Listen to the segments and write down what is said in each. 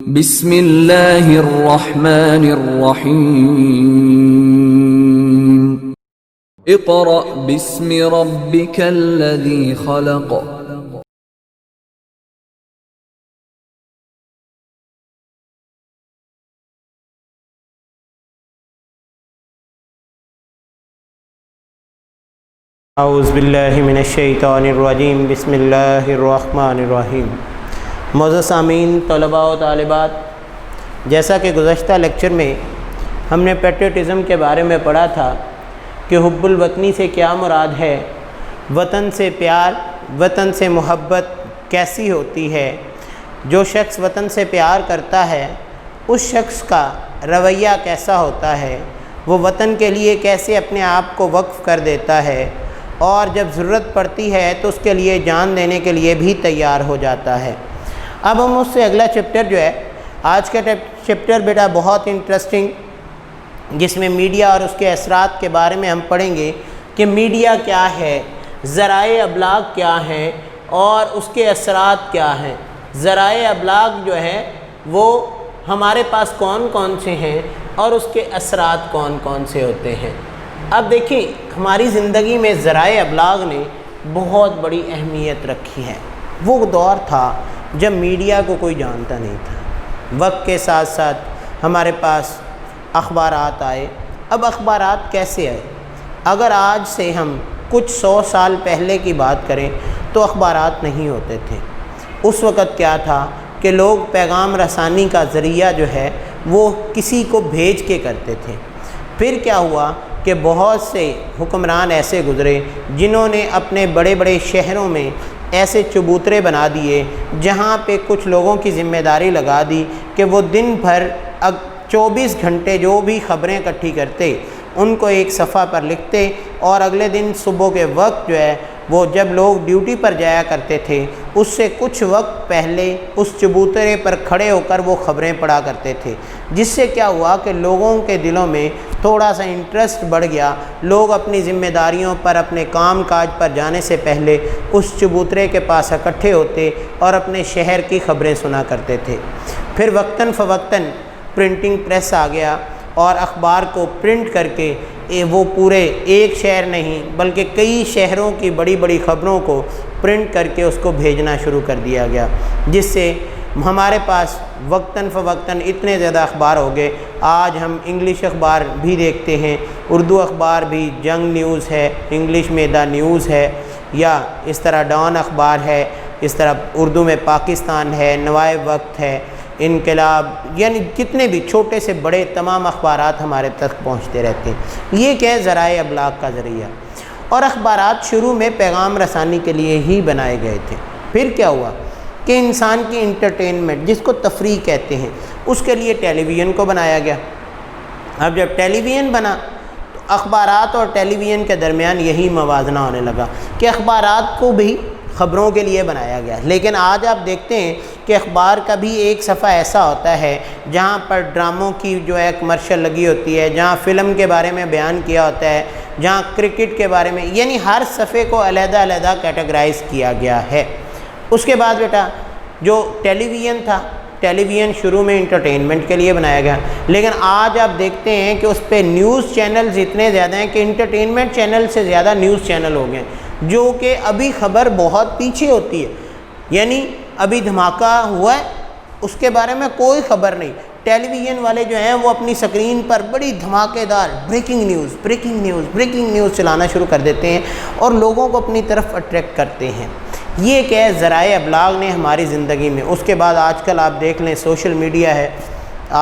بسم اللہ الرحمن الرحیم اقرأ باسم ربک الذی خلق اعوذ باللہ من الشیطان الرجیم بسم اللہ الرحمن الرحیم۔ معزز سامعین، طلباء و طالبات، جیسا کہ گزشتہ لیکچر میں ہم نے پیٹریوٹزم کے بارے میں پڑھا تھا کہ حب الوطنی سے کیا مراد ہے، وطن سے پیار، وطن سے محبت کیسی ہوتی ہے، جو شخص وطن سے پیار کرتا ہے اس شخص کا رویہ کیسا ہوتا ہے، وہ وطن کے لیے کیسے اپنے آپ کو وقف کر دیتا ہے اور جب ضرورت پڑتی ہے تو اس کے لیے جان دینے کے لیے بھی تیار ہو جاتا ہے۔ اب ہم اس سے اگلا چیپٹر جو ہے، آج کا چیپٹر بیٹا بہت انٹرسٹنگ، جس میں میڈیا اور اس کے اثرات کے بارے میں ہم پڑھیں گے کہ میڈیا کیا ہے، ذرائع ابلاغ کیا ہیں اور اس کے اثرات کیا ہیں۔ ذرائع ابلاغ جو ہے وہ ہمارے پاس کون کون سے ہیں اور اس کے اثرات کون کون سے ہوتے ہیں۔ اب دیکھیں، ہماری زندگی میں ذرائع ابلاغ نے بہت بڑی اہمیت رکھی ہے۔ وہ دور تھا جب میڈیا کو کوئی جانتا نہیں تھا۔ وقت کے ساتھ ساتھ ہمارے پاس اخبارات آئے۔ اب اخبارات کیسے آئے؟ اگر آج سے ہم کچھ 100 سال پہلے کی بات کریں تو اخبارات نہیں ہوتے تھے۔ اس وقت کیا تھا کہ لوگ پیغام رسانی کا ذریعہ جو ہے وہ کسی کو بھیج کے کرتے تھے۔ پھر کیا ہوا کہ بہت سے حکمران ایسے گزرے جنہوں نے اپنے بڑے بڑے شہروں میں ایسے چبوترے بنا دیے جہاں پہ کچھ لوگوں کی ذمہ داری لگا دی کہ وہ دن بھر 24 گھنٹے جو بھی خبریں اکٹھی کرتے ان کو ایک صفحہ پر لکھتے اور اگلے دن صبح کے وقت جو ہے وہ جب لوگ ڈیوٹی پر جایا کرتے تھے اس سے کچھ وقت پہلے اس چبوترے پر کھڑے ہو کر وہ خبریں پڑھا کرتے تھے، جس سے کیا ہوا کہ لوگوں کے دلوں میں تھوڑا سا انٹرسٹ بڑھ گیا۔ لوگ اپنی ذمہ داریوں پر، اپنے کام کاج پر جانے سے پہلے اس چبوترے کے پاس اکٹھے ہوتے اور اپنے شہر کی خبریں سنا کرتے تھے۔ پھر وقتاً فوقتاً پرنٹنگ پریس آ گیا اور اخبار کو پرنٹ کر کے وہ پورے ایک شہر نہیں بلکہ کئی شہروں کی بڑی بڑی خبروں کو پرنٹ کر کے اس کو بھیجنا شروع کر دیا گیا، جس سے ہمارے پاس وقتاً فوقتاً اتنے زیادہ اخبار ہو گئے۔ آج ہم انگلش اخبار بھی دیکھتے ہیں، اردو اخبار بھی، جنگ نیوز ہے، انگلش میں دا نیوز ہے، یا اس طرح ڈان اخبار ہے، اس طرح اردو میں پاکستان ہے، نوائے وقت ہے، انقلاب، یعنی کتنے بھی چھوٹے سے بڑے تمام اخبارات ہمارے تک پہنچتے رہتے ہیں۔ یہ کیا ہے؟ ذرائع ابلاغ کا ذریعہ۔ اور اخبارات شروع میں پیغام رسانی کے لیے ہی بنائے گئے تھے۔ پھر کیا ہوا کہ انسان کی انٹرٹینمنٹ، جس کو تفریح کہتے ہیں، اس کے لیے ٹیلی ویژن کو بنایا گیا۔ اب جب ٹیلی ویژن بنا تو اخبارات اور ٹیلی ویژن کے درمیان یہی موازنہ ہونے لگا کہ اخبارات کو بھی خبروں کے لیے بنایا گیا، لیکن آج آپ دیکھتے ہیں کہ اخبار کا بھی ایک صفحہ ایسا ہوتا ہے جہاں پر ڈراموں کی جو ہے کمرشل لگی ہوتی ہے، جہاں فلم کے بارے میں بیان کیا ہوتا ہے، جہاں کرکٹ کے بارے میں، یعنی ہر صفحے کو علیحدہ علیحدہ کیٹیگرائز کیا گیا ہے۔ اس کے بعد بیٹا جو ٹیلی ویژن تھا، ٹیلی ویژن شروع میں انٹرٹینمنٹ کے لیے بنایا گیا، لیکن آج آپ دیکھتے ہیں کہ اس پہ نیوز چینلز اتنے زیادہ ہیں کہ انٹرٹینمنٹ چینل سے زیادہ نیوز چینل ہو گئے ہیں، جو کہ ابھی خبر بہت پیچھے ہوتی ہے، یعنی ابھی دھماکہ ہوا ہے اس کے بارے میں کوئی خبر نہیں۔ ٹیلی ویژن والے جو ہیں وہ اپنی سکرین پر بڑی دھماکے دار بریکنگ نیوز چلانا شروع کر دیتے ہیں اور لوگوں کو اپنی طرف اٹریکٹ کرتے ہیں۔ یہ کیا ہے؟ ذرائع ابلاغ نے ہماری زندگی میں۔ اس کے بعد آج کل آپ دیکھ لیں سوشل میڈیا ہے۔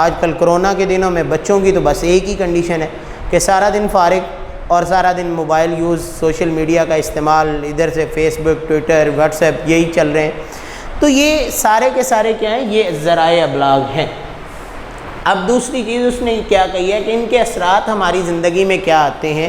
آج کل کرونا کے دنوں میں بچوں کی تو بس ایک ہی کنڈیشن ہے کہ سارا دن فارغ اور سارا دن موبائل یوز، سوشل میڈیا کا استعمال، ادھر سے فیس بک، ٹویٹر، واٹس ایپ، یہی چل رہے ہیں۔ تو یہ سارے کے سارے کیا ہیں؟ یہ ذرائع ابلاغ ہیں۔ اب دوسری چیز اس نے کیا کہی ہے کہ ان کے اثرات ہماری زندگی میں کیا آتے ہیں۔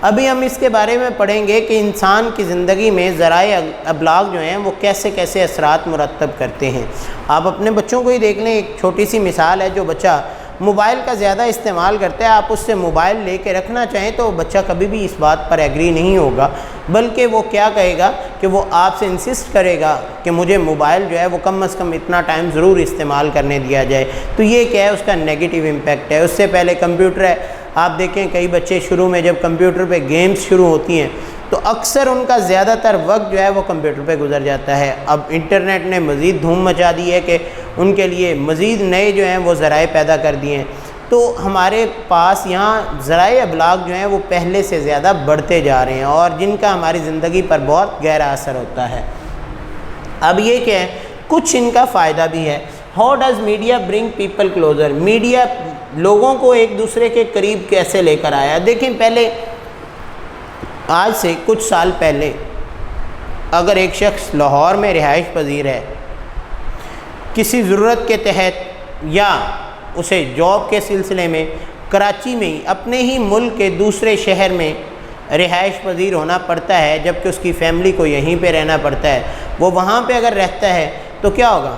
ابھی ہم اس کے بارے میں پڑھیں گے کہ انسان کی زندگی میں ذرائع ابلاغ جو ہیں وہ کیسے کیسے اثرات مرتب کرتے ہیں۔ آپ اپنے بچوں کو ہی دیکھ لیں، ایک چھوٹی سی مثال ہے، جو بچہ موبائل کا زیادہ استعمال کرتا ہے، آپ اس سے موبائل لے کے رکھنا چاہیں تو بچہ کبھی بھی اس بات پر ایگری نہیں ہوگا، بلکہ وہ کیا کہے گا کہ وہ آپ سے انسسٹ کرے گا کہ مجھے موبائل جو ہے وہ کم از کم اتنا ٹائم ضرور استعمال کرنے دیا جائے۔ تو یہ کیا ہے، اس کا نیگیٹو امپیکٹ ہے۔ اس سے پہلے کمپیوٹر ہے، آپ دیکھیں کئی بچے شروع میں جب کمپیوٹر پہ گیمز شروع ہوتی ہیں تو اکثر ان کا زیادہ تر وقت جو ہے وہ کمپیوٹر پہ گزر جاتا ہے۔ اب انٹرنیٹ نے مزید دھوم مچا دی ہے کہ ان کے لیے مزید نئے جو ہیں وہ ذرائع پیدا کر دیے ہیں، تو ہمارے پاس یہاں ذرائع ابلاغ جو ہیں وہ پہلے سے زیادہ بڑھتے جا رہے ہیں اور جن کا ہماری زندگی پر بہت گہرا اثر ہوتا ہے۔ اب یہ کہ کچھ ان کا فائدہ بھی ہے۔ How does media bring people closer? Media لوگوں کو ایک دوسرے کے قریب کیسے لے کر آیا؟ دیکھیں، پہلے آج سے کچھ سال پہلے اگر ایک شخص لاہور میں رہائش پذیر ہے، کسی ضرورت کے تحت یا اسے جاب کے سلسلے میں کراچی میں ہی اپنے ہی ملک کے دوسرے شہر میں رہائش پذیر ہونا پڑتا ہے، جبکہ اس کی فیملی کو یہیں پہ رہنا پڑتا ہے، وہ وہاں پہ اگر رہتا ہے تو کیا ہوگا؟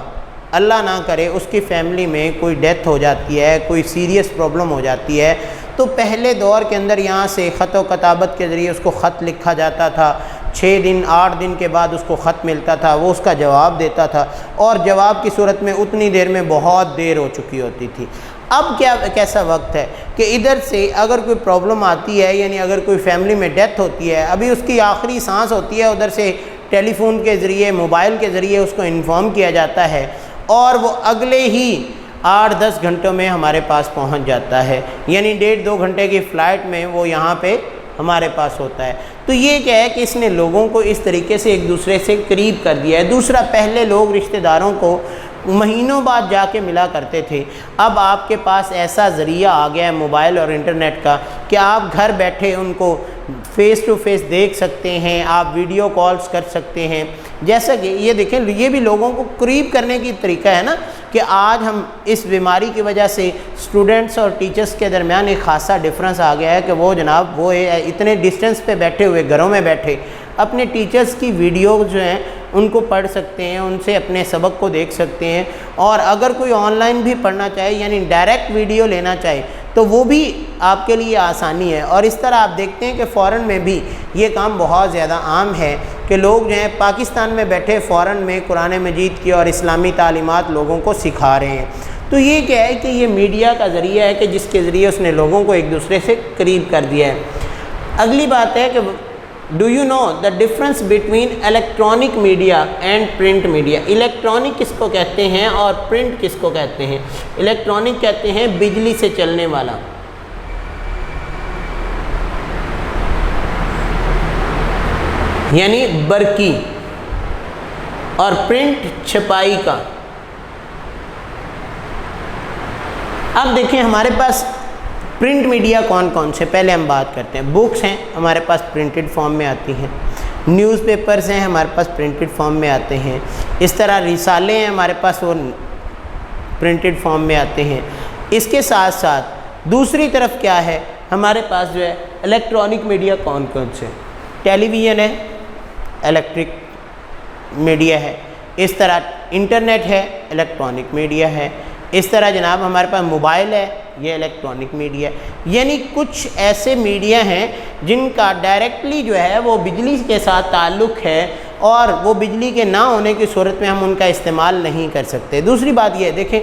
اللہ نہ کرے اس کی فیملی میں کوئی ڈیتھ ہو جاتی ہے، کوئی سیریس پرابلم ہو جاتی ہے، تو پہلے دور کے اندر یہاں سے خط و کتابت کے ذریعے اس کو خط لکھا جاتا تھا، 6 دن 8 دن کے بعد اس کو خط ملتا تھا، وہ اس کا جواب دیتا تھا، اور جواب کی صورت میں اتنی دیر میں بہت دیر ہو چکی ہوتی تھی۔ اب کیسا وقت ہے کہ ادھر سے اگر کوئی پرابلم آتی ہے، یعنی اگر کوئی فیملی میں ڈیتھ ہوتی ہے، ابھی اس کی آخری سانس ہوتی ہے، ادھر سے ٹیلی فون کے ذریعے، موبائل کے ذریعے اس کو انفارم کیا جاتا ہے اور وہ اگلے ہی 8-10 گھنٹوں میں ہمارے پاس پہنچ جاتا ہے، یعنی 1.5-2 گھنٹے کی فلائٹ میں وہ یہاں پہ ہمارے پاس ہوتا ہے۔ تو یہ کیا ہے کہ اس نے لوگوں کو اس طریقے سے ایک دوسرے سے قریب کر دیا ہے۔ دوسرا، پہلے لوگ رشتہ داروں کو مہینوں بعد جا کے ملا کرتے تھے، اب آپ کے پاس ایسا ذریعہ آ گیا ہے موبائل اور انٹرنیٹ کا کہ آپ گھر بیٹھے ان کو فیس ٹو فیس دیکھ سکتے ہیں، آپ ویڈیو کالز کر سکتے ہیں۔ جیسا کہ یہ دیکھیں، یہ بھی لوگوں کو قریب کرنے کی طریقہ ہے نا، کہ آج ہم اس بیماری کی وجہ سے اسٹوڈنٹس اور ٹیچرس کے درمیان ایک خاصا ڈفرینس آ گیا ہے کہ وہ جناب وہ اتنے ڈسٹینس پہ بیٹھے ہوئے گھروں میں بیٹھے اپنے ٹیچرس کی ویڈیو جو ہیں ان کو پڑھ سکتے ہیں، ان سے اپنے سبق کو دیکھ سکتے ہیں، اور اگر کوئی آن لائن بھی پڑھنا چاہے یعنی ڈائریکٹ ویڈیو لینا چاہے تو وہ بھی آپ کے لیے آسانی ہے۔ اور اس طرح آپ دیکھتے ہیں کہ فورن میں بھی یہ کام بہت زیادہ عام ہے کہ لوگ جو ہیں پاکستان میں بیٹھے فورن میں قرآن مجید کی اور اسلامی تعلیمات لوگوں کو سکھا رہے ہیں۔ تو یہ کیا ہے کہ یہ میڈیا کا ذریعہ ہے کہ جس کے ذریعے اس نے لوگوں کو ایک دوسرے سے قریب کر دیا ہے۔ اگلی بات ہے کہ do you know the difference between electronic media and print media? Electronic کس کو کہتے ہیں اور پرنٹ کس کو کہتے ہیں؟ الیکٹرانک کہتے ہیں بجلی سے چلنے والا، یعنی برقی، اور پرنٹ چھپائی کا۔ اب دیکھیں ہمارے پاس پرنٹ میڈیا کون کون سے، پہلے ہم بات کرتے ہیں۔ بکس ہیں ہمارے پاس پرنٹڈ فارم میں آتی ہیں، نیوز پیپرز ہیں ہمارے پاس پرنٹڈ فارم میں آتے ہیں، اس طرح رسالے ہیں ہمارے پاس وہ پرنٹڈ فارم میں آتے ہیں۔ اس کے ساتھ ساتھ دوسری طرف کیا ہے ہمارے پاس جو ہے الیکٹرانک میڈیا کون کون سے؟ ٹیلی ویژن ہے، الیکٹرک میڈیا ہے، اس طرح انٹرنیٹ ہے، الیکٹرانک میڈیا ہے، اس طرح جناب ہمارے پاس موبائل ہے، یہ الیکٹرانک میڈیا ہے۔ یعنی کچھ ایسے میڈیا ہیں جن کا ڈائریکٹلی جو ہے وہ بجلی کے ساتھ تعلق ہے اور وہ بجلی کے نہ ہونے کی صورت میں ہم ان کا استعمال نہیں کر سکتے۔ دوسری بات یہ ہے، دیکھیں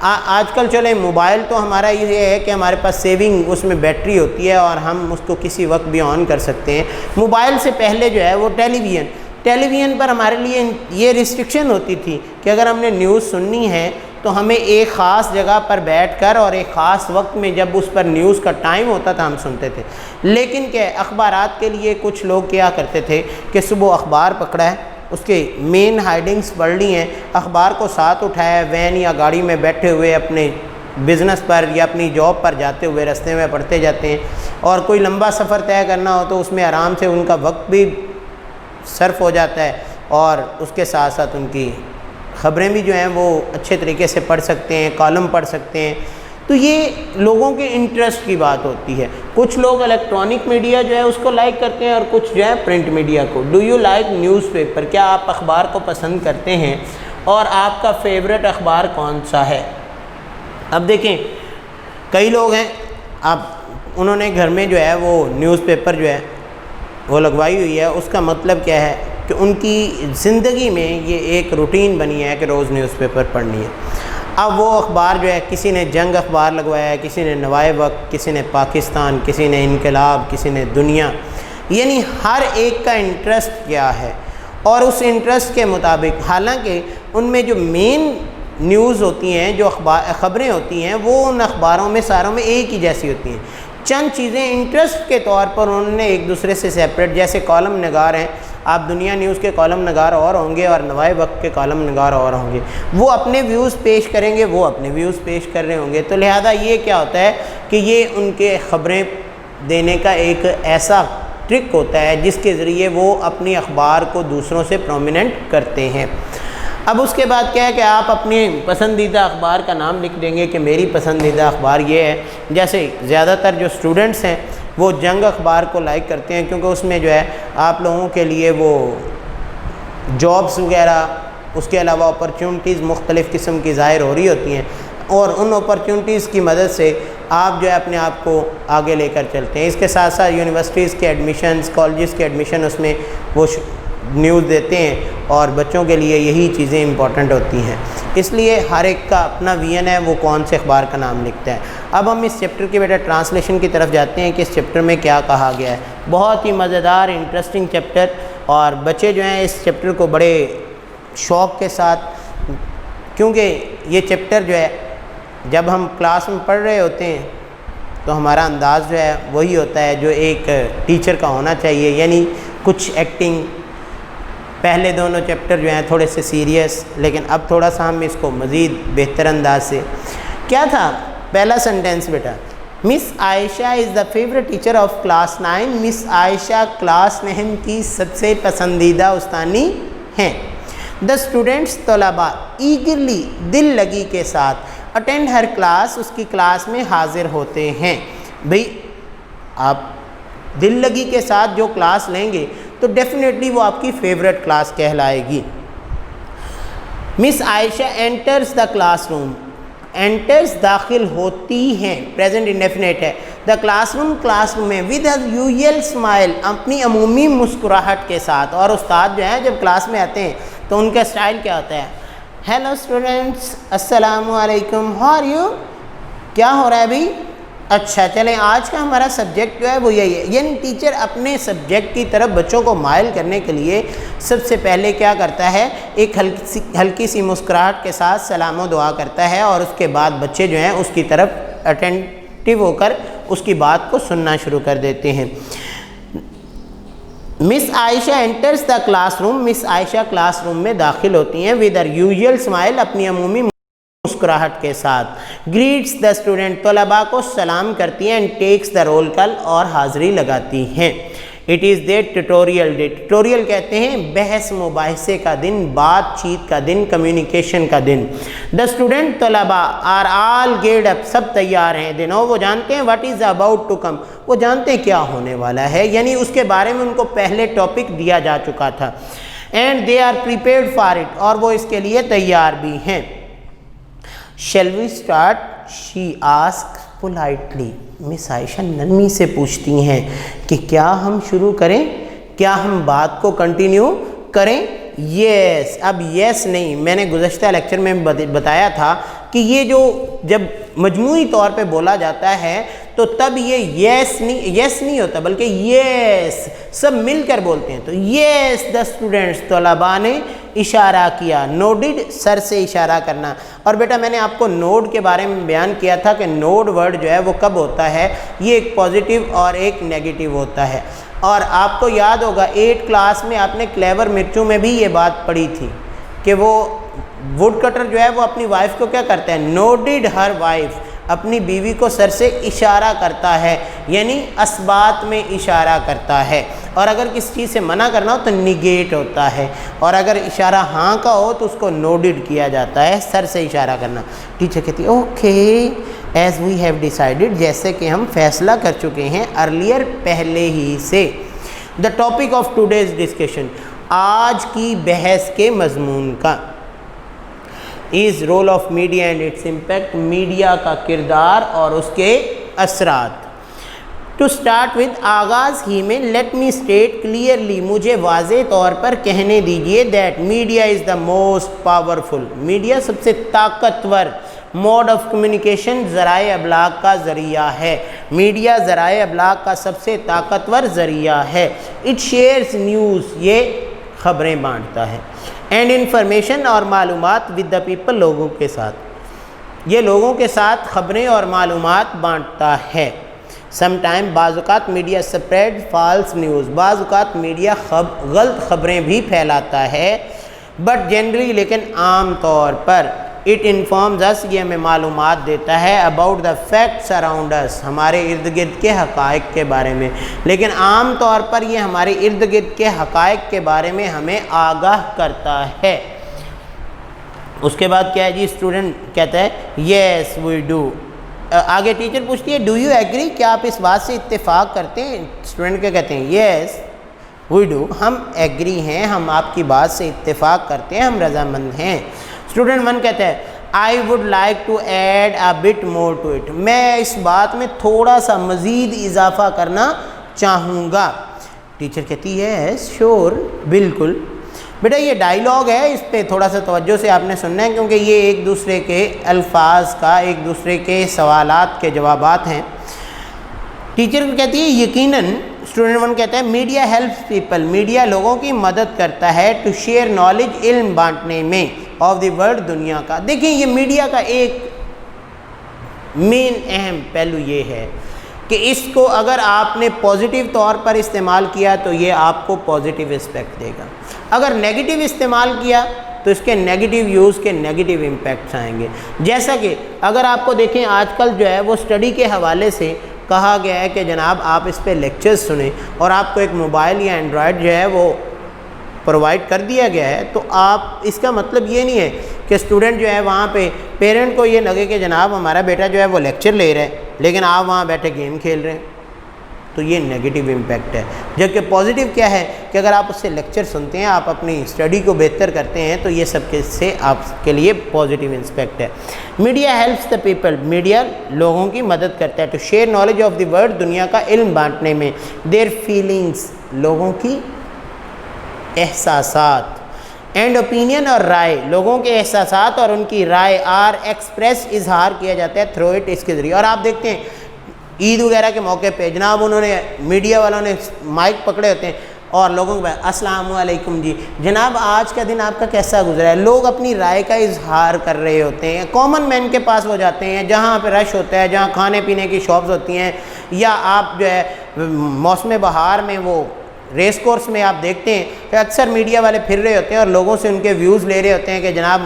آج کل چلے موبائل تو ہمارا یہ ہے کہ ہمارے پاس سیونگ اس میں بیٹری ہوتی ہے اور ہم اس کو کسی وقت بھی آن کر سکتے ہیں۔ موبائل سے پہلے جو ہے وہ ٹیلی ویژن پر ہمارے لیے یہ ریسٹرکشن ہوتی تھی کہ اگر ہم نے نیوز سننی ہے تو ہمیں ایک خاص جگہ پر بیٹھ کر اور ایک خاص وقت میں جب اس پر نیوز کا ٹائم ہوتا تھا ہم سنتے تھے۔ لیکن کہ اخبارات کے لیے کچھ لوگ کیا کرتے تھے کہ صبح اخبار پکڑا ہے، اس کے مین ہائیڈنگز پڑھ لی ہیں، اخبار کو ساتھ اٹھایا، وین یا گاڑی میں بیٹھے ہوئے اپنے بزنس پر یا اپنی جاب پر جاتے ہوئے رستے میں پڑھتے جاتے ہیں، اور کوئی لمبا سفر طے کرنا ہو تو اس میں آرام سے ان کا وقت بھی صرف ہو جاتا ہے اور اس کے ساتھ ساتھ ان کی خبریں بھی جو ہیں وہ اچھے طریقے سے پڑھ سکتے ہیں، کالم پڑھ سکتے ہیں۔ تو یہ لوگوں کے انٹرسٹ کی بات ہوتی ہے۔ کچھ لوگ الیکٹرانک میڈیا جو ہے اس کو لائک کرتے ہیں اور کچھ جو ہے پرنٹ میڈیا کو۔ Do you like news paper? کیا آپ اخبار کو پسند کرتے ہیں اور آپ کا فیوریٹ اخبار کون سا ہے؟ اب دیکھیں کئی لوگ ہیں اب انہوں نے گھر میں جو ہے وہ نیوز پیپر جو ہے وہ لگوائی ہوئی ہے، اس کا مطلب کیا ہے کہ ان کی زندگی میں یہ ایک روٹین بنی ہے کہ روز نیوز پیپر پڑھنی ہے۔ اب وہ اخبار جو ہے کسی نے جنگ اخبار لگوایا ہے، کسی نے نوائے وقت، کسی نے پاکستان، کسی نے انقلاب، کسی نے دنیا، یعنی ہر ایک کا انٹرسٹ کیا ہے اور اس انٹرسٹ کے مطابق، حالانکہ ان میں جو مین نیوز ہوتی ہیں، جو خبریں ہوتی ہیں، وہ ان اخباروں میں ساروں میں ایک ہی جیسی ہوتی ہیں، چند چیزیں انٹرسٹ کے طور پر انہوں نے ایک دوسرے سے سیپریٹ، جیسے کالم نگار ہیں، آپ دنیا نیوز کے کالم نگار اور ہوں گے اور نوائے وقت کے کالم نگار اور ہوں گے، وہ اپنے ویوز پیش کریں گے، وہ اپنے ویوز پیش کر رہے ہوں گے، تو لہذا یہ کیا ہوتا ہے کہ یہ ان کے خبریں دینے کا ایک ایسا ٹرک ہوتا ہے جس کے ذریعے وہ اپنی اخبار کو دوسروں سے پرومیننٹ کرتے ہیں۔ اب اس کے بعد کیا ہے کہ آپ اپنی پسندیدہ اخبار کا نام لکھ دیں گے کہ میری پسندیدہ اخبار یہ ہے، جیسے زیادہ تر جو اسٹوڈنٹس ہیں وہ جنگ اخبار کو لائک کرتے ہیں کیونکہ اس میں جو ہے آپ لوگوں کے لیے وہ جابس وغیرہ، اس کے علاوہ اپرچونٹیز مختلف قسم کی ظاہر ہو رہی ہوتی ہیں، اور ان اپرچونٹیز کی مدد سے آپ جو ہے اپنے آپ کو آگے لے کر چلتے ہیں۔ اس کے ساتھ ساتھ یونیورسٹیز کے ایڈمیشنز، کالجز کے ایڈمیشن اس میں وہ نیوز دیتے ہیں، اور بچوں کے لیے یہی چیزیں امپورٹنٹ ہوتی ہیں، اس لیے ہر ایک کا اپنا ویژن ہے وہ کون سے اخبار کا نام لکھتا ہے۔ اب ہم اس چیپٹر کی بیٹا ٹرانسلیشن کی طرف جاتے ہیں کہ اس چیپٹر میں کیا کہا گیا ہے۔ بہت ہی مزیدار انٹرسٹنگ چیپٹر، اور بچے جو ہیں اس چیپٹر کو بڑے شوق کے ساتھ، کیونکہ یہ چیپٹر جو ہے جب ہم کلاس میں پڑھ رہے ہوتے ہیں تو ہمارا انداز جو ہے وہی ہوتا ہے جو ایک ٹیچر کا ہونا چاہیے، یعنی کچھ ایکٹنگ۔ پہلے دونوں چیپٹر جو ہیں تھوڑے سے سیریس، لیکن اب تھوڑا سا ہم اس کو مزید بہتر انداز سے، کیا تھا پہلا سنٹینس بیٹا، Miss Ayesha is the favourite teacher of class 9، Miss Ayesha class 9 کی سب سے پسندیدہ استانی ہیں۔ دا اسٹوڈنٹس طلباء ایگرلی دل لگی کے ساتھ اٹینڈ ہر کلاس، اس کی کلاس میں حاضر ہوتے ہیں۔ بھئی آپ دل لگی کے ساتھ جو کلاس لیں گے تو ڈیفینیٹلی وہ آپ کی فیوریٹ کلاس کہلائے گی۔ Miss Ayesha enters the class room, enters داخل ہوتی ہیں، پریزنٹ انڈیفینیٹ ہے، دا کلاس روم میں ود اے یوزول اسمائل، اپنی عمومی مسکراہٹ کے ساتھ۔ اور استاد جو ہیں جب کلاس میں آتے ہیں تو ان کا اسٹائل کیا ہوتا ہے، ہیلو اسٹوڈنٹس، السلام علیکم، ہاؤ آر یو، کیا ہو رہا ہے بھائی، اچھا چلیں آج کا ہمارا سبجیکٹ جو ہے وہ یہی ہے۔ یعنی ٹیچر اپنے سبجیکٹ کی طرف بچوں کو مائل کرنے کے لیے سب سے پہلے کیا کرتا ہے، ایک ہلکی سی مسکراہٹ کے ساتھ سلام و دعا کرتا ہے، اور اس کے بعد بچے جو ہیں اس کی طرف اٹینٹیو ہو کر اس کی بات کو سننا شروع کر دیتے ہیں۔ Miss Ayesha enters the class room, miss Ayesha class room میں داخل ہوتی ہیں ود ہر یوزول اسمائل، اپنی عمومی مسکراہٹ کے ساتھ، گریٹس دا اسٹوڈنٹ، طلباء کو سلام کرتی ہیں، اینڈ ٹیکس دا رول کال، اور حاضری لگاتی ہیں۔ It is they tutorial day, tutorial کہتے ہیں بحث مباحثے کا دن، بات چیت کا دن، کمیونیکیشن کا دن۔ دا اسٹوڈنٹ طلباء آر آل گیئرڈ اپ، سب تیار ہیں، دے نو، وہ جانتے ہیں، what is about to come, وہ جانتے ہیں کیا ہونے والا ہے، یعنی اس کے بارے میں ان کو پہلے ٹاپک دیا جا چکا تھا، and they are prepared for it, اور وہ اس کے لیے تیار بھی ہیں۔ Shall we start, she ask politely, miss Ayesha نرمی سے پوچھتی ہیں کہ کیا ہم شروع کریں، کیا ہم بات کو کنٹینیو کریں؟ یس، اب یس نہیں، میں نے گزشتہ لیکچر میں بتایا تھا کہ یہ جو جب مجموعی طور پہ بولا جاتا ہے تو تب یہ یس نہیں ہوتا، بلکہ یس سب مل کر بولتے ہیں، تو یس دا اسٹوڈنٹس، طلباء نے اشارہ کیا، نوڈڈ، سر سے اشارہ کرنا۔ اور بیٹا میں نے آپ کو نوڈ کے بارے میں بیان کیا تھا کہ نوڈ ورڈ جو ہے وہ کب ہوتا ہے، یہ ایک پازیٹیو اور ایک نیگیٹیو ہوتا ہے۔ اور آپ کو یاد ہوگا 8 کلاس میں آپ نے کلیور مرچوں میں بھی یہ بات پڑھی تھی کہ وہ ووڈ کٹر جو ہے وہ اپنی وائف کو کیا کرتا ہے، نوڈڈ ہر وائف، اپنی بیوی کو سر سے اشارہ کرتا ہے، یعنی اسبات میں اشارہ کرتا ہے، اور اگر کسی چیز سے منع کرنا ہو تو نیگیٹ ہوتا ہے، اور اگر اشارہ ہاں کا ہو تو اس کو نوڈڈ کیا جاتا ہے، سر سے اشارہ کرنا۔ ٹیچر کہتی ہے okay as we have decided, جیسے کہ ہم فیصلہ کر چکے ہیں ارلیئر، پہلے ہی سے۔ The topic of today's discussion, آج کی بحث کے مضمون کا، is role of media and its impact, media کا کردار اور اس کے اثرات۔ ٹو اسٹارٹ ود آغاز ہی میں لیٹ می اسٹیٹ کلیئرلی، مجھے واضح طور پر کہنے دیجئے that media is the most powerful, media سب سے طاقتور موڈ آف کمیونیکیشن، ذرائع ابلاغ کا ذریعہ ہے، میڈیا ذرائع ابلاغ کا سب سے طاقتور ذریعہ ہے۔ اٹ شیئرز نیوز، یہ خبریں بانٹتا ہے، اینڈ انفارمیشن اور معلومات ود دا پیپل، لوگوں کے ساتھ، یہ لوگوں کے ساتھ خبریں اور معلومات بانٹتا ہے۔ سم ٹائم، بعض اوقات میڈیا سپریڈ فالس نیوز، بعض اوقات میڈیا غلط خبریں بھی پھیلاتا ہے، بٹ جنرلی، لیکن عام طور پر، اٹ انفارمز اس، یہ ہمیں معلومات دیتا ہے، اباؤٹ دا فیکٹس اراؤنڈ اس، ہمارے ارد گرد کے حقائق کے بارے میں، لیکن عام طور پر یہ ہمارے ارد گرد کے حقائق کے بارے میں ہمیں آگاہ کرتا ہے۔ اس کے بعد کیا ہے جی، اسٹوڈنٹ کہتا ہے یس وی ڈو، آگے ٹیچر پوچھتی ہے ڈو یو ایگری، کیا آپ اس بات سے اتفاق کرتے ہیں؟ اسٹوڈنٹ کیا کہتے ہیں یس وی ڈو، ہم ایگری ہیں، ہم آپ کی بات سے اتفاق کرتے ہیں، ہم رضامند ہیں۔ اسٹوڈنٹ 1 کہتا ہے I would like to add a bit more to it, میں اس بات میں تھوڑا سا مزید اضافہ کرنا چاہوں گا۔ ٹیچر کہتی ہے یس شور، بالکل بیٹا یہ ڈائیلاگ ہے، اس پہ تھوڑا سا توجہ سے آپ نے سننا ہے، کیونکہ یہ ایک دوسرے کے الفاظ کا، ایک دوسرے کے سوالات کے جوابات ہیں۔ ٹیچر کہتی ہے یقیناً، اسٹوڈنٹ 1 کہتا ہے میڈیا ہیلپس پیپل، میڈیا لوگوں کی مدد کرتا ہے، ٹو شیئر نالج، علم بانٹنے میں، آف دی ورلڈ، دنیا کا۔ دیکھیں یہ میڈیا کا ایک مین اہم پہلو یہ ہے کہ اس کو اگر آپ نے پازیٹیو طور پر استعمال کیا تو یہ آپ کو پازیٹیو اسپیکٹ دے گا، اگر نیگیٹیو استعمال کیا تو اس کے نیگیٹیو یوز کے نیگیٹیو امپیکٹس آئیں گے۔ جیسا کہ اگر آپ کو دیکھیں آج کل جو ہے وہ اسٹڈی کے حوالے سے کہا گیا ہے کہ جناب آپ اس پہ لیکچرز سنیں، اور آپ کو ایک موبائل یا اینڈرائڈ جو ہے وہ پرووائڈ کر دیا گیا ہے، تو آپ اس کا مطلب یہ نہیں ہے کہ اسٹوڈنٹ جو ہے وہاں پہ پیرنٹ کو یہ لگے کہ جناب ہمارا بیٹا جو ہے وہ لیکچر لے رہا ہے لیکن آپ وہاں بیٹھے گیم کھیل رہے ہیں، تو یہ نیگیٹیو امپیکٹ ہے۔ جبکہ پازیٹیو کیا ہے کہ اگر آپ اس سے لیکچر سنتے ہیں، آپ اپنی اسٹڈی کو بہتر کرتے ہیں، تو یہ سب کے سے آپ کے لیے پازیٹیو اسپیکٹ ہے۔ Media helps the people, media لوگوں کی مدد کرتا ہے، to share knowledge of the world, دنیا کا علم بانٹنے میں، دیر فیلنگس، لوگوں کی احساسات، اینڈ اوپینین اور رائے، لوگوں کے احساسات اور ان کی رائے، آر ایکسپریس، اظہار کیا جاتا ہے، تھرو اٹ، اس کے ذریعے۔ اور آپ دیکھتے ہیں عید وغیرہ کے موقع پہ جناب انہوں نے میڈیا والوں نے مائک پکڑے ہوتے ہیں اور لوگوں کے بعد السلام علیکم جی، جناب آج کا دن آپ کا کیسا گزرا ہے، لوگ اپنی رائے کا اظہار کر رہے ہوتے ہیں۔ کامن مین کے پاس وہ جاتے ہیں جہاں پہ رش ہوتا ہے، جہاں کھانے پینے کی شاپس ہوتی ہیں، یا آپ جو ہے موسم بہار میں وہ ریس کورس میں آپ دیکھتے ہیں کہ اکثر میڈیا والے پھر رہے ہوتے ہیں اور لوگوں سے ان کے ویوز لے رہے ہوتے ہیں کہ جناب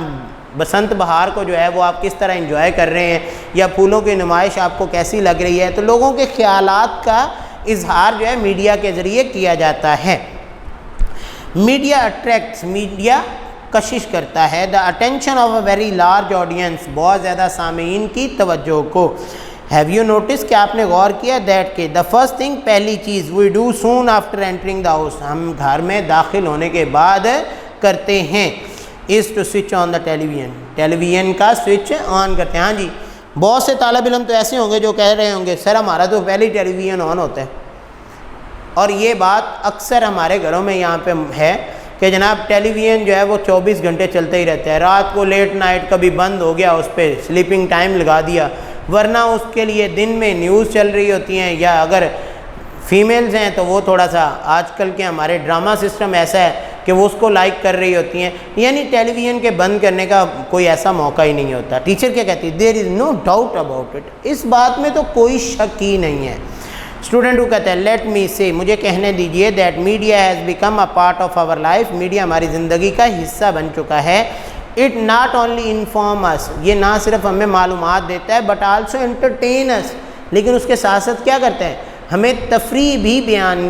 بسنت بہار کو جو ہے وہ آپ کس طرح انجوائے کر رہے ہیں، یا پھولوں کی نمائش آپ کو کیسی لگ رہی ہے۔ تو لوگوں کے خیالات کا اظہار جو ہے میڈیا کے ذریعے کیا جاتا ہے۔ میڈیا اٹریکٹس، میڈیا کشش کرتا ہے، the attention of a very large audience, بہت زیادہ سامعین کی توجہ کو۔ ہیو یو نوٹس، کہ آپ نے غور کیا، دیٹ کہ دا فرسٹ تھنگ، پہلی چیز، we do soon after entering the house, ہم گھر میں داخل ہونے کے بعد کرتے ہیں، is to switch on the television, television کا سوئچ آن کرتے ہیں۔ ہاں جی، بہت سے طالب علم تو ایسے ہوں گے جو کہہ رہے ہوں گے سر ہمارا تو پہلے ہی ٹیلی ویژن آن ہوتا ہے، اور یہ بات اکثر ہمارے گھروں میں یہاں پہ ہے کہ جناب ٹیلی ویژن جو ہے وہ 24 گھنٹے چلتا ہی رہتا ہے، رات کو لیٹ نائٹ کبھی بند ہو گیا، اس پہ سلیپنگ ٹائم لگا دیا، ورنہ اس کے لیے دن میں نیوز چل رہی ہوتی ہیں، یا اگر فیمیلز ہیں تو وہ تھوڑا سا آج کل کے ہمارے ڈرامہ سسٹم ایسا ہے کہ وہ اس کو لائک کر رہی ہوتی ہیں، یعنی ٹیلی ویژن کے بند کرنے کا کوئی ایسا موقع ہی نہیں ہوتا۔ ٹیچر کیا کہتی ہے، دیر از نو ڈاؤٹ اباؤٹ اٹ، اس بات میں تو کوئی شک ہی نہیں ہے۔ اسٹوڈنٹ کو کہتا ہے لیٹ می سے، مجھے کہنے دیجئے، that media has become a part of our life, media ہماری زندگی کا حصہ بن چکا ہے۔ It not only inform us, یہ نہ صرف ہمیں معلومات دیتا ہے، بٹ آلسو انٹرٹین اس، لیکن اس کے ساتھ ساتھ کیا کرتا ہے، ہمیں تفریح بھی بیان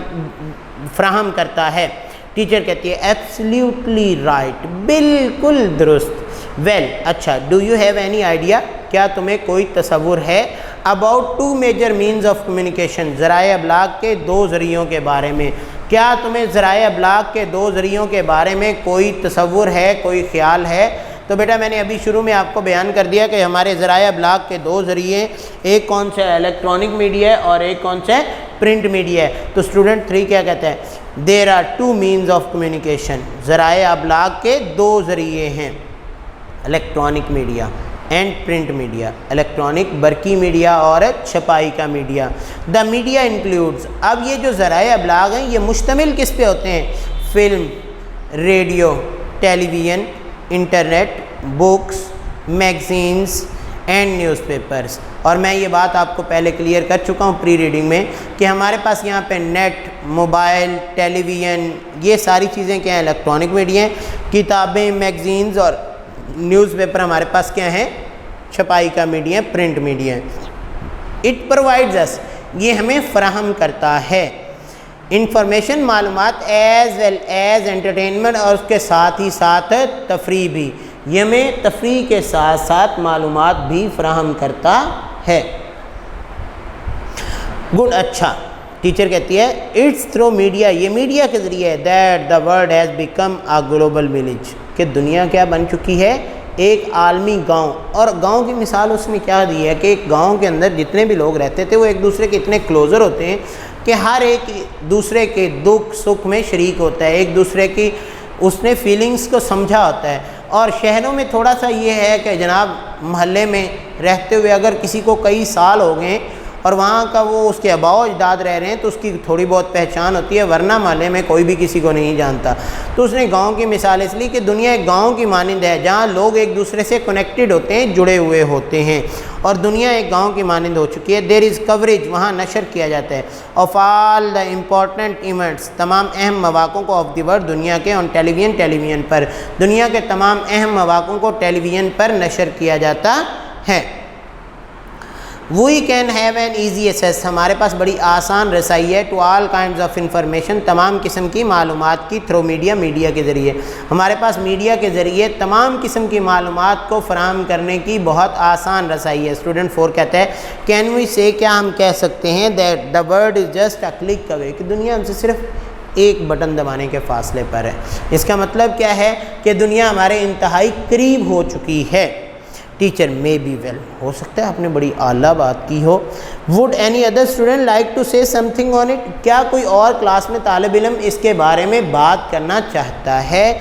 فراہم کرتا ہے۔ ٹیچر کہتی ہے ایبسلیوٹلی رائٹ، بالکل درست۔ ویل، اچھا، do you have any idea, کیا تمہیں کوئی تصور ہے، about 2 major means of communication, ذرائع ابلاغ کے 2 ذریعوں کے بارے میں، کیا تمہیں ذرائع ابلاغ کے 2 ذریعوں کے بارے میں کوئی تصور ہے، کوئی خیال ہے؟ تو بیٹا میں نے ابھی شروع میں آپ کو بیان کر دیا کہ ہمارے ذرائع ابلاغ کے دو ذریعے، ایک کون سا ہے الیکٹرانک میڈیا ہے اور ایک کون سا ہے پرنٹ میڈیا ہے. تو اسٹوڈنٹ 3 کیا کہتا ہے؟ There are 2 means of communication. ذرائع ابلاغ کے 2 ذریعے ہیں، electronic media and print media. Electronic برقی میڈیا اور چھپائی کا میڈیا. دا میڈیا انکلوڈز، اب یہ جو ذرائع ابلاغ ہیں یہ مشتمل کس پہ ہوتے ہیں؟ Film, radio, television, internet, books, magazines and newspapers. اور میں یہ بات آپ کو پہلے کلیئر کر چکا ہوں پری ریڈنگ میں کہ ہمارے پاس یہاں پہ نیٹ، موبائل، ٹیلی ویژن، یہ ساری چیزیں کیا ہیں؟ الیکٹرانک میڈیا ہیں. کتابیں، میگزینز اور نیوز پیپر ہمارے پاس کیا ہیں؟ چھپائی کا media, print media. It provides us, یہ ہمیں فراہم کرتا ہے انفارمیشن، معلومات، ایز ویل ایز انٹرٹینمنٹ، اور اس کے ساتھ ہی ساتھ تفریح بھی. یہ ہمیں تفریح کے ساتھ ساتھ معلومات بھی فراہم کرتا ہے. گڈ. اچھا، ٹیچر کہتی ہے اٹس تھرو میڈیا، یہ میڈیا کے ذریعے that the world has become a global village, کہ دنیا کیا بن چکی ہے؟ ایک عالمی گاؤں. اور گاؤں کی مثال اس میں کیا دی ہے کہ ایک گاؤں کے اندر جتنے بھی لوگ رہتے تھے وہ ایک دوسرے کے اتنے کلوزر ہوتے ہیں کہ ہر ایک دوسرے کے دکھ سکھ میں شریک ہوتا ہے، ایک دوسرے کی اس نے فیلنگز کو سمجھا ہوتا ہے. اور شہروں میں تھوڑا سا یہ ہے کہ جناب محلے میں رہتے ہوئے اگر کسی کو کئی سال ہو گئے اور وہاں کا وہ اس کے آباء و اجداد رہ رہے ہیں تو اس کی تھوڑی بہت پہچان ہوتی ہے، ورنہ محلے میں کوئی بھی کسی کو نہیں جانتا. تو اس نے گاؤں کی مثال اس لیے کہ دنیا ایک گاؤں کی مانند ہے جہاں لوگ ایک دوسرے سے کنیکٹڈ ہوتے ہیں، جڑے ہوئے ہوتے ہیں، اور دنیا ایک گاؤں کی مانند ہو چکی ہے. دیر از کوریج، وہاں نشر کیا جاتا ہے، of all the important events, تمام اہم مواقعوں کو، آف دی ورلڈ، دنیا کے، آن ٹیلی ویژن پر، دنیا کے تمام اہم مواقعوں کو ٹیلی ویژن پر نشر کیا جاتا ہے. We can have an easy access, ہمارے پاس بڑی آسان رسائی ہے، to all kinds of information, تمام قسم کی معلومات کی، تھرو میڈیا، میڈیا کے ذریعے. ہمارے پاس میڈیا کے ذریعے تمام قسم کی معلومات کو فراہم کرنے کی بہت آسان رسائی ہے. اسٹوڈنٹ 4 کہتا ہے کین وی سے، کیا ہم کہہ سکتے ہیں that the world is just a click away, کہ دنیا ہم سے صرف ایک بٹن دبانے کے فاصلے پر ہے. اس کا مطلب کیا ہے کہ دنیا ہمارے انتہائی قریب ہو چکی ہے. ٹیچر مے بی ویل، ہو سکتا ہے آپ نے بڑی اعلیٰ بات کی ہو. Would any other student like to say some thing on it, کیا کوئی اور کلاس میں طالب علم اس کے بارے میں بات کرنا چاہتا ہے؟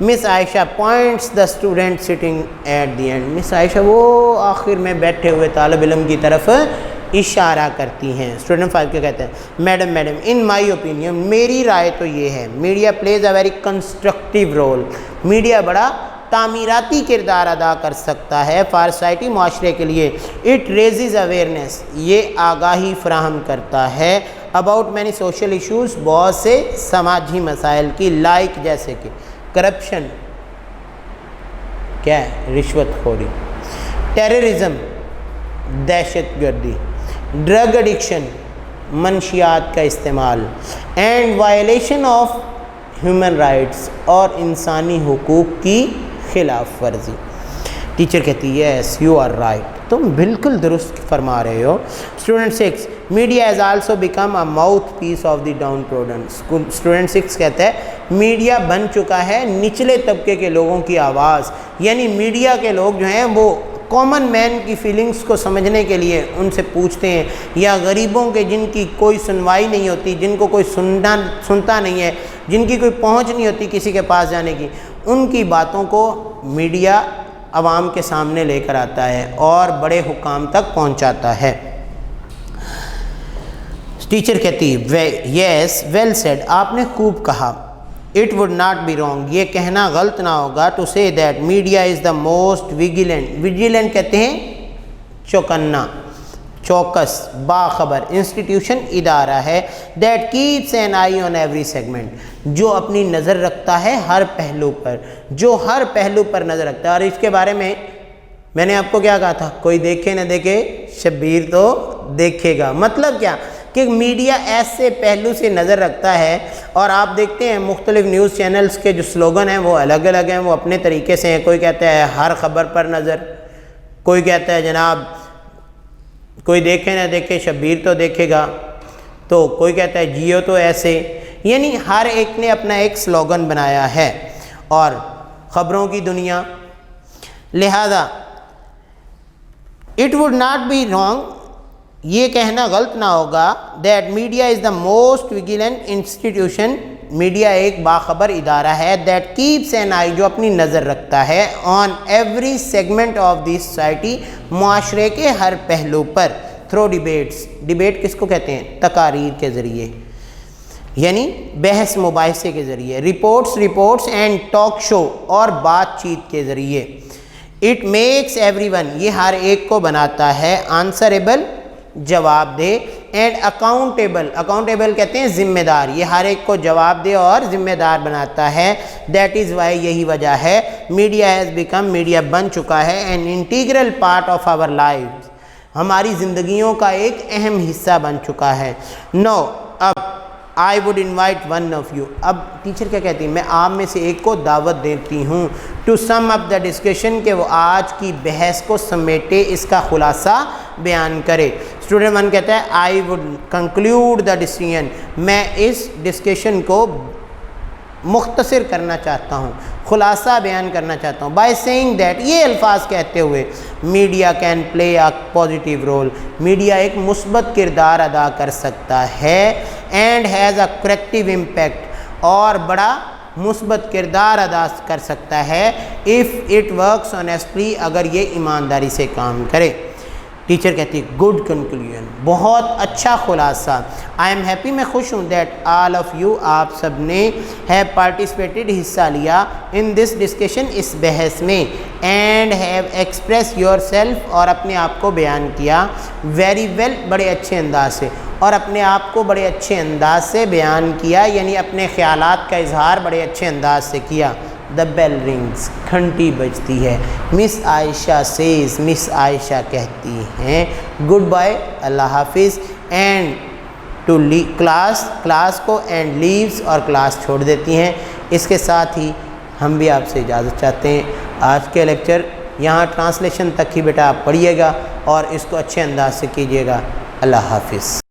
Miss Ayesha points the student sitting at the end, miss Ayesha وہ آخر میں بیٹھے ہوئے طالب علم کی طرف اشارہ کرتی ہیں. اسٹوڈنٹ 5 کیا کہتے ہیں؟ میڈم ان مائی اوپینین، میری رائے تو یہ ہے، media plays a very constructive role, media بڑا تعمیراتی کردار ادا کر سکتا ہے فار سوسائٹی، معاشرے کے لیے. اٹ ریزز اویئرنیس، یہ آگاہی فراہم کرتا ہے، اباؤٹ مینی سوشل ایشوز، بہت سے سماجی مسائل کی، لائک جیسے کہ کرپشن، کیا ہے؟ رشوت خوری، ٹیررزم، دہشت گردی، ڈرگ ایڈکشن، منشیات کا استعمال، and violation of human rights, اور انسانی حقوق کی خلاف ورزی. ٹیچر کہتی ہے یس یو آر رائٹ، تم بالکل درست فرما رہے ہو. Student 6 media has also become a mouthpiece of the downtrodden, student 6 کہتا ہے میڈیا بن چکا ہے نچلے طبقے کے لوگوں کی آواز، یعنی میڈیا کے لوگ جو ہیں وہ کامن مین کی فیلنگز کو سمجھنے کے لیے ان سے پوچھتے ہیں، یا غریبوں کے جن کی کوئی سنوائی نہیں ہوتی، جن کو کوئی سنتا نہیں ہے، جن کی کوئی پہنچ نہیں ہوتی کسی کے پاس جانے کی، ان کی باتوں کو میڈیا عوام کے سامنے لے کر آتا ہے اور بڑے حکام تک پہنچاتا ہے. ٹیچر کہتی ہے یس ویل سیڈ، آپ نے خوب کہا. It would not be wrong, یہ کہنا غلط نہ ہوگا، to say that media is the most vigilant, vigilant کہتے ہیں چوکنا، چوکس، باخبر، انسٹیٹیوشن، ادارہ ہے، that keeps an eye on every segment, جو اپنی نظر رکھتا ہے ہر پہلو پر، جو ہر پہلو پر نظر رکھتا ہے. اور اس کے بارے میں نے آپ کو کیا کہا تھا؟ کوئی دیکھے نہ دیکھے شبیر تو دیکھے گا. مطلب کیا کہ میڈیا ایسے پہلو سے نظر رکھتا ہے، اور آپ دیکھتے ہیں مختلف نیوز چینلز کے جو سلوگن ہیں وہ الگ الگ ہیں، وہ اپنے طریقے سے ہیں. کوئی کہتا ہے ہر خبر پر نظر، کوئی کہتا ہے جناب کوئی دیکھے نہ دیکھے شبیر تو دیکھے گا، تو کوئی کہتا ہے جیو تو ایسے، یعنی ہر ایک نے اپنا ایک سلوگن بنایا ہے. اور خبروں کی دنیا، لہذا it would not be wrong, یہ کہنا غلط نہ ہوگا that media is the most vigilant institution, media ایک باخبر ادارہ ہے، دیٹ کیپس این آئی، جو اپنی نظر رکھتا ہے، آن every segment of the society, معاشرے کے ہر پہلو پر، تھرو ڈیبیٹس، ڈیبیٹ کس کو کہتے ہیں؟ تقاریر کے ذریعے، یعنی بحث مباحثے کے ذریعے، رپورٹس اینڈ ٹاک شو، اور بات چیت کے ذریعے، اٹ میکس ایوری ون، یہ ہر ایک کو بناتا ہے، آنسریبل، جواب دہ، اینڈ اکاؤنٹیبل کہتے ہیں ذمہ دار، یہ ہر ایک کو جواب دہ اور ذمہ دار بناتا ہے، دیٹ از وائی، یہی وجہ ہے، میڈیا ہیز بیکم، میڈیا بن چکا ہے، an integral part of our life, ہماری زندگیوں کا ایک اہم حصہ بن چکا ہے۔ نو، اب I would invite one of you، اب ٹیچر کیا کہتی ہیں؟ میں آپ میں سے ایک کو دعوت دیتی ہوں، to sum up the discussion، کہ وہ آج کی بحث کو سمیٹے، اس کا خلاصہ بیان کرے۔ اسٹوڈنٹ 1 کہتا ہے I would conclude the decision، میں اس ڈسکشن کو مختصر کرنا چاہتا ہوں، خلاصہ بیان کرنا چاہتا ہوں، بائی سیئنگ دیٹ، یہ الفاظ کہتے ہوئے، media can play a positive role, media ایک مثبت کردار ادا کر سکتا ہے، and has a corrective impact, اور بڑا مثبت کردار ادا کر سکتا ہے، اف اٹ ورکس آنیسٹلی، اگر یہ ایمانداری سے کام کرے۔ ٹیچر کہتی ہے گڈ کنکلوژن، بہت اچھا خلاصہ، آئی ایم ہیپی، میں خوش ہوں، دیٹ آل آف یو، آپ سب نے، ہیو پارٹیسپیٹڈ، حصہ لیا، ان دس ڈسکشن، اس بحث میں، and have express your self, اور اپنے آپ کو بیان کیا، ویری ویل، بڑے اچھے انداز سے، اور اپنے آپ کو بڑے اچھے انداز سے بیان کیا، یعنی اپنے خیالات کا اظہار بڑے اچھے انداز سے کیا۔ دا بیل رنگس، گھنٹی بجتی ہے، مس عائشہ سیز، مس عائشہ کہتی ہیں، گڈ بائے، اللہ حافظ، اینڈ ٹو کلاس کو، اینڈ لیوز، اور کلاس چھوڑ دیتی ہیں۔ اس کے ساتھ ہی ہم بھی آپ سے اجازت چاہتے ہیں، آج کے لیکچر یہاں ٹرانسلیشن تک ہی بیٹا آپ پڑھیے گا، اور اس کو اچھے انداز سے کیجیے گا۔ اللہ حافظ۔